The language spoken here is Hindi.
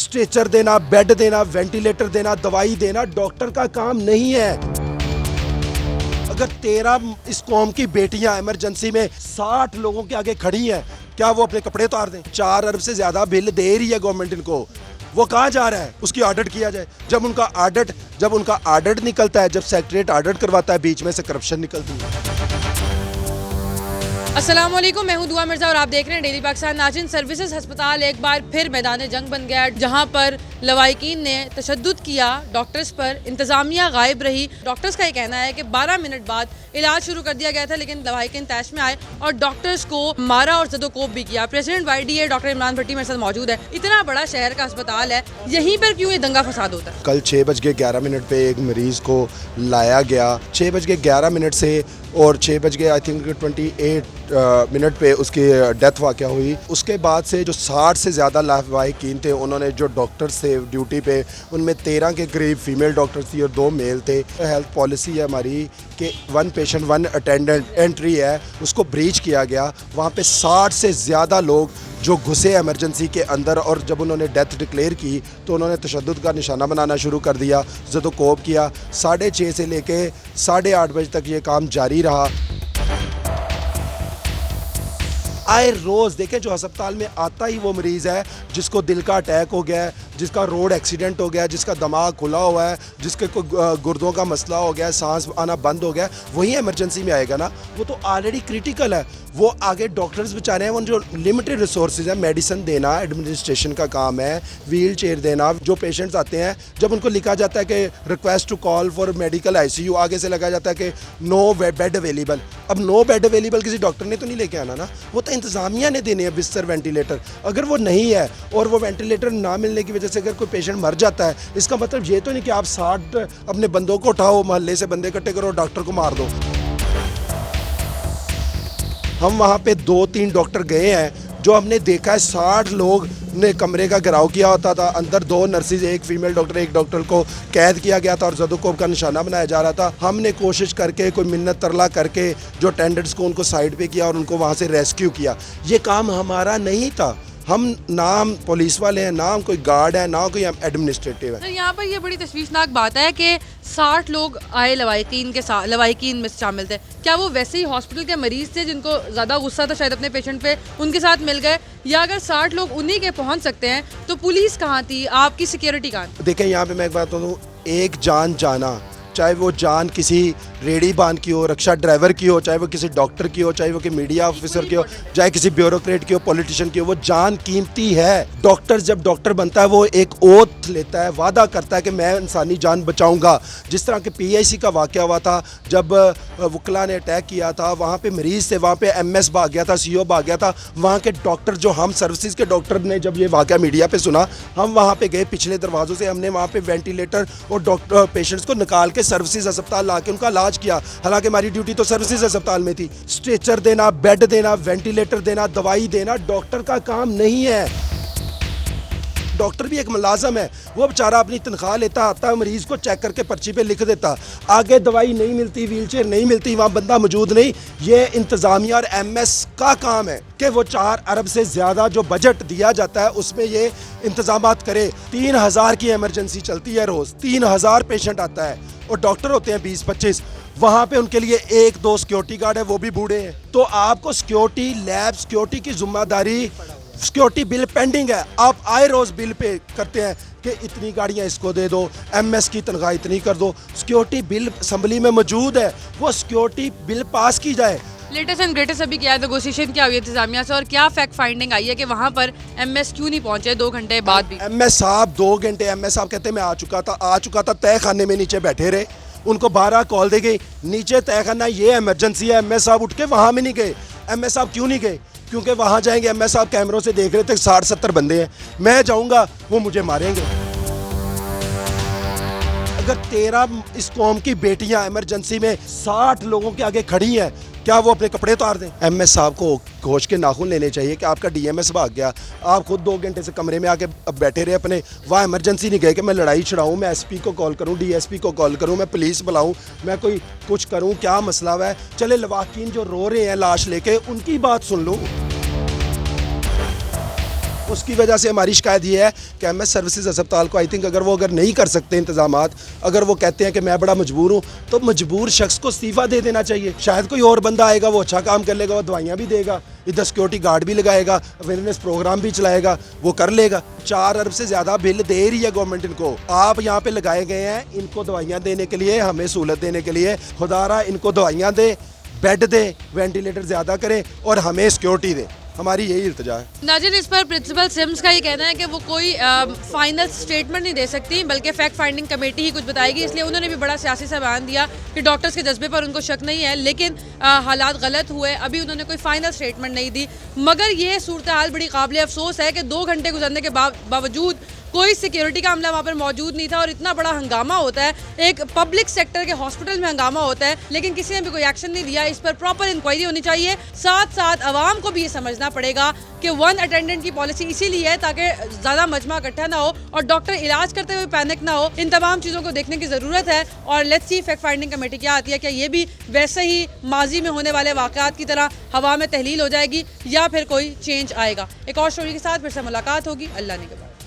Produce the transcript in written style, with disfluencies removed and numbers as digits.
स्ट्रेचर देना, बेड देना, वेंटिलेटर देना, दवाई देना डॉक्टर का काम नहीं है। अगर 13 इस कौम की बेटियां इमरजेंसी में 60 लोगों के आगे खड़ी हैं, क्या वो अपने कपड़े उतार दें? 4 अरब से ज्यादा बिल दे रही है गवर्नमेंट इनको, वो कहाँ जा रहा है? उसकी ऑडिट किया जाए। जब उनका ऑडिट निकलता है, जब सेक्रेटरीट ऑडिट करवाता है, बीच में से करप्शन निकलती है। अस्सलाम वालेकुम, मैं हूं दुआ मिर्ज़ा और आप देख रहे हैं डेली पाकिस्तान। नाज़रीन, सर्विसेज अस्पताल एक बार फिर मैदान जंग बन गया, जहां पर लवाहिकीन ने तशद्दुद किया डॉक्टर्स पर। इंतज़ामिया गायब रही। डॉक्टर्स का ये कहना है कि 12 मिनट बाद इलाज शुरू कर दिया गया था, लेकिन लवाहिकीन तैश में आए और डॉक्टर्स को मारा और ज़दोकोब भी किया। प्रेसिडेंट YDA डॉक्टर इमरान भट्टी मेरे साथ मौजूद है। इतना बड़ा शहर का अस्पताल है, यहीं पर क्यों ये दंगा फसाद होता है? कल 6:11 पे एक मरीज़ को लाया गया। 6:11 से और 6 आई थिंक 28 मिनट पे उसकी डेथ वाक़ हुई। उसके बाद से जो 60 से ज़्यादा लावाहिकीन थे, उन्होंने जो डॉक्टर्स थे ड्यूटी पे, उनमें 13 के करीब फीमेल डॉक्टर्स थी और 2 मेल थे। हेल्थ पॉलिसी है हमारी कि 1 पेशेंट 1 अटेंडेंट एंट्री है, उसको ब्रीच किया गया। वहाँ पे 60 से ज़्यादा लोग जो घुसे इमरजेंसी के अंदर, और जब उन्होंने डेथ डिक्लेयर की तो उन्होंने तशद्दुद का निशाना बनाना शुरू कर दिया, ज़दोकोब किया। 6:30 से लेके 8:30 बजे तक ये काम जारी रहा। आए रोज़ देखें, जो अस्पताल में आता ही वो मरीज़ है जिसको दिल का अटैक हो गया है, जिसका रोड एक्सीडेंट हो गया है, जिसका दिमाग खुला हुआ है, जिसके कोई गुर्दों का मसला हो गया है, सांस आना बंद हो गया है, वही इमरजेंसी में आएगा ना। वो तो ऑलरेडी क्रिटिकल है। वो आगे डॉक्टर्स बेचारे हैं, वो जो लिमिटेड रिसोर्सेज हैं, मेडिसिन देना एडमिनिस्ट्रेशन का काम है, व्हील चेयर देना। जो पेशेंट्स आते हैं, जब उनको लिखा जाता है कि request to call for medical ICU, आगे से लगा जाता है कि नो बेड अवेलेबल। अब नो बेड अवेलेबल किसी डॉक्टर ने तो नहीं लेके आना ना, वो तो इंतज़ामिया ने देने हैं बिस्तर, वेंटिलेटर। अगर वो नहीं है और वो वेंटिलेटर ना मिलने की वजह से अगर कोई पेशेंट मर जाता है, इसका मतलब ये तो नहीं कि आप 60 अपने बंदों को उठाओ, मोहल्ले से बंदे इकट्ठे करो, डॉक्टर को मार दो। हम वहाँ पे 2-3 डॉक्टर गए हैं, जो हमने देखा है 60 लोग ने कमरे का घेराव किया होता था। अंदर 2 नर्सिस, एक फीमेल डॉक्टर, एक डॉक्टर को कैद किया गया था और ज़दोकोब का निशाना बनाया जा रहा था। हमने कोशिश करके, कोई मिन्नत तरला करके जो अटेंडेंट्स को उनको साइड पे किया और उनको वहाँ से रेस्क्यू किया। ये काम हमारा नहीं था। हम नाम पुलिस वाले हैं, ना हम कोई गार्ड है, ना कोई एडमिनिस्ट्रेटिव है। यहाँ पर ये बड़ी तशवीशनाक बात है कि 60 लोग आए लवाहिकीन के साथ, लवाहिकीन में शामिल थे। क्या वो वैसे ही हॉस्पिटल के मरीज थे जिनको ज़्यादा गुस्सा था शायद अपने पेशेंट पे, उनके साथ मिल गए? या अगर 60 लोग उन्हीं के पहुँच सकते हैं तो पुलिस कहाँ थी, आपकी सिक्योरिटी कहाँ थी? देखें, यहाँ पे मैं एक बात बताऊँ, एक जान जाना, चाहे वो जान किसी रेडी बांध की हो, रिक्शा ड्राइवर की हो, चाहे वो किसी डॉक्टर की हो, चाहे वो कि मीडिया ऑफिसर की हो, चाहे किसी ब्यूरोक्रेट की हो, पॉलिटिशियन की हो, वो जान कीमती है। डॉक्टर जब डॉक्टर बनता है, वो एक ओथ लेता है, वादा करता है कि मैं इंसानी जान बचाऊंगा। जिस तरह के PIC का वाक़या हुआ था, जब वकला ने अटैक किया था, वहाँ पे मरीज़ थे, वहाँ पे MS भाग गया था, CO भाग गया था। वहाँ के डॉक्टर, जो हम सर्विसेज के डॉक्टर ने जब ये वाक़या मीडिया पर सुना, हम वहाँ पर गए पिछले दरवाज़ों से। हमने वहाँ पर वेंटिलेटर और डॉक्टर पेशेंट्स को निकाल के सर्विसेज अस्पताल ला के उनका इलाज किया। हालांकि हमारी ड्यूटी तो सर्विसेज अस्पताल में थी। स्ट्रेचर देना, बेड देना, वेंटिलेटर देना, दवाई देना डॉक्टर का काम नहीं है। डॉक्टर भी एक मुलाजम है, वो बेचारा अपनी तनख्वाह लेता, आता है, मरीज को चेक करके पर्ची पे लिख देता। आगे दवाई नहीं मिलती, व्हीलचेयर नहीं मिलती, वहाँ बंदा मौजूद नहीं। ये इंतज़ामिया और MS का काम है कि वो 4 अरब से ज़्यादा जो बजट दिया जाता है उसमें ये इंतजामात करे। 3000 की इमरजेंसी चलती है रोज़, 3000 पेशेंट आता है और डॉक्टर होते हैं 20-25। वहाँ पे उनके लिए 1-2 सिक्योरिटी गार्ड है, वो भी बूढ़े हैं। तो आपको सिक्योरिटी, लैब सिक्योरिटी की जिम्मेदारी, सिक्योरिटी बिल पेंडिंग है, आप आए रोज़ बिल पे करते हैं कि इतनी गाड़ियाँ इसको दे दो, MS की तनख्वाह इतनी कर दो। सिक्योरिटी बिल असम्बली में मौजूद है, वो सिक्योरिटी बिल पास की जाए। लेटेस्ट एंड ग्रेटेस्ट अभी क्या है, नेगोशिएशन क्या हुई है इंतजामिया से, और क्या फैक्ट फाइंडिंग आई है कि वहाँ पर MS क्यों नहीं पहुँचे 2 घंटे बाद भी? MS साहब 2 घंटे, MS साहब कहते मैं आ चुका था, तय खाने में नीचे बैठे रहे। उनको 12 कॉल दे गई, नीचे तय खाना, ये इमरजेंसी है। MS साहब उठ के वहाँ में नहीं गए। MS साहब क्यों नहीं गए? क्योंकि वहाँ जाएंगे, MS साहब कैमरों से देख रहे थे 60-70 बंदे हैं, मैं जाऊँगा वो मुझे मारेंगे। अगर 13 इस कौम की बेटियां इमरजेंसी में 60 लोगों के आगे खड़ी हैं, क्या वो अपने कपड़े उतार दें? MS साहब को घोष के नाखून लेने चाहिए कि आपका DMS भाग गया, आप खुद 2 घंटे से कमरे में आके अब बैठे रहे अपने, वहाँ इमरजेंसी नहीं गए कि मैं लड़ाई छड़ाऊँ, मैं SP को कॉल करूँ, DSP को कॉल करूँ, मैं पुलिस बुलाऊँ, मैं कोई कुछ करूँ, क्या मसला है? चले लवाहिकीन जो रो रहे हैं लाश लेके, उनकी बात सुन लो। उसकी वजह से हमारी शिकायत ये है कि एमएस सर्विसेज अस्पताल को आई थिंक अगर नहीं कर सकते इंतजामात, अगर वो कहते हैं कि मैं बड़ा मजबूर हूँ, तो मजबूर शख्स को इस्तीफ़ा दे देना चाहिए। शायद कोई और बंदा आएगा, वो अच्छा काम कर लेगा, वो दवाइयाँ भी देगा, इधर सिक्योरिटी गार्ड भी लगाएगा, अवेयरनेस प्रोग्राम भी चलाएगा, वो कर लेगा। 4 अरब से ज़्यादा बिल दे रही है गवर्नमेंट इनको। आप यहाँ पे लगाए गए हैं इनको दवाइयाँ देने के लिए, हमें सहूलत देने के लिए। खुदारा इनको दवाइयाँ दे, बेड दे, वेंटिलेटर ज़्यादा करें और हमें सिक्योरिटी दे। हमारी यही इल्तिजा है। नाज़रीन, इस पर प्रिंसिपल सिम्स का ये कहना है कि वो कोई फाइनल स्टेटमेंट नहीं दे सकती, बल्कि फैक्ट फाइंडिंग कमेटी ही कुछ बताएगी। इसलिए उन्होंने भी बड़ा सियासी सा बयान दिया कि डॉक्टर्स के जज्बे पर उनको शक नहीं है, लेकिन हालात गलत हुए। अभी उन्होंने कोई फाइनल स्टेटमेंट नहीं दी, मगर ये सूरत हाल बड़ी काबिल अफसोस है कि 2 घंटे गुजरने के बावजूद कोई सिक्योरिटी का अमला वहाँ पर मौजूद नहीं था और इतना बड़ा हंगामा होता है, एक पब्लिक सेक्टर के हॉस्पिटल में हंगामा होता है, लेकिन किसी ने भी कोई एक्शन नहीं लिया। इस पर प्रॉपर इंक्वायरी होनी चाहिए। साथ साथ आवाम को भी ये समझना पड़ेगा कि 1 अटेंडेंट की पॉलिसी इसीलिए है ताकि ज़्यादा मजमा इकट्ठा ना हो और डॉक्टर इलाज करते हुए पैनिक ना हो। इन तमाम चीज़ों को देखने की ज़रूरत है और let's see fact finding committee क्या आती है। क्या ये भी वैसे ही माजी में होने वाले वाक़यात की तरह हवा में तहलील हो जाएगी या फिर कोई चेंज आएगा। एक और स्टोरी के साथ फिर से मुलाकात होगी। अल्लाह ने के बाद।